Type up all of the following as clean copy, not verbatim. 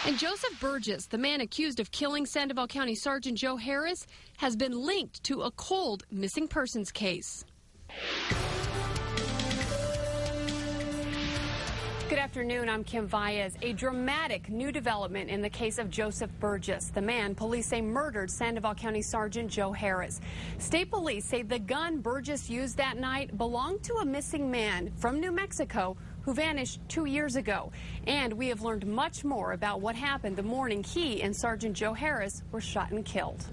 And Joseph Burgess, the man accused of killing Sandoval County Sergeant Joe Harris, has been linked to a cold missing persons case. Good afternoon, I'm Kim Baez. A dramatic new development in the case of Joseph Burgess, the man police say murdered Sandoval County Sergeant Joe Harris. State police say the gun Burgess used that night belonged to a missing man from New Mexico who vanished 2 years ago. And we have learned much more about what happened the morning he and Sergeant Joe Harris were shot and killed.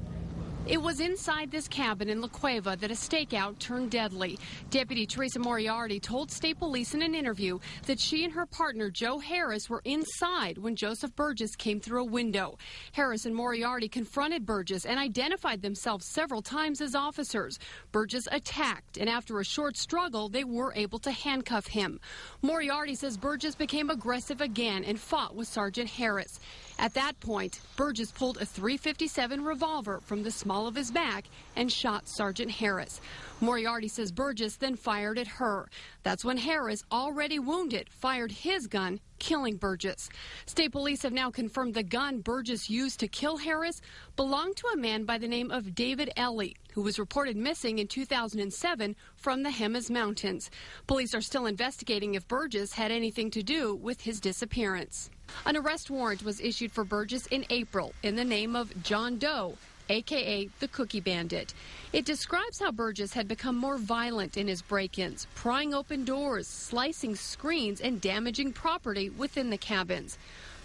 It was inside this cabin in La Cueva that a stakeout turned deadly. Deputy Teresa Moriarty told state police in an interview that she and her partner Joe Harris were inside when Joseph Burgess came through a window. Harris and Moriarty confronted Burgess and identified themselves several times as officers. Burgess attacked, and after a short struggle, they were able to handcuff him. Moriarty says Burgess became aggressive again and fought with Sergeant Harris. At that point, Burgess pulled a .357 revolver from the small of his back and shot Sergeant Harris. Moriarty says Burgess then fired at her. That's when Harris, already wounded, fired his gun, killing Burgess. State police have now confirmed the gun Burgess used to kill Harris belonged to a man by the name of David Ellie, who was reported missing in 2007 from the Jemez Mountains. Police are still investigating if Burgess had anything to do with his disappearance. An arrest warrant was issued for Burgess in April in the name of John Doe, a.k.a. the Cookie Bandit. It describes how Burgess had become more violent in his break-ins, prying open doors, slicing screens, and damaging property within the cabins.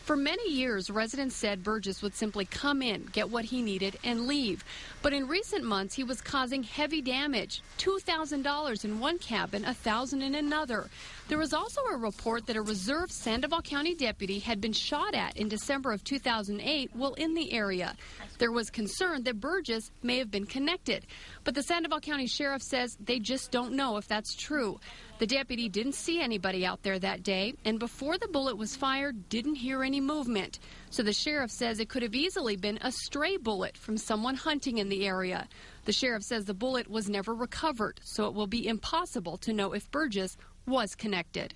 For many years, residents said Burgess would simply come in, get what he needed, and leave. But in recent months, he was causing heavy damage, $2,000 in one cabin, $1,000 in another. There was also a report that a reserve Sandoval County deputy had been shot at in December of 2008 while in the area. There was concern that Burgess may have been connected, but the Sandoval County Sheriff says they just don't know if that's true. The deputy didn't see anybody out there that day, and before the bullet was fired, didn't hear any movement. So the sheriff says it could have easily been a stray bullet from someone hunting in the area. The sheriff says the bullet was never recovered, so it will be impossible to know if Burgess was connected.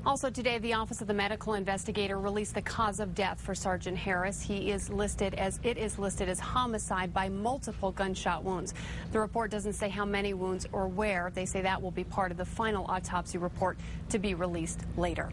Also today, the Office of the Medical Investigator released the cause of death for Sergeant Harris. It is listed as homicide by multiple gunshot wounds. The report doesn't say how many wounds or where. They say that will be part of the final autopsy report to be released later.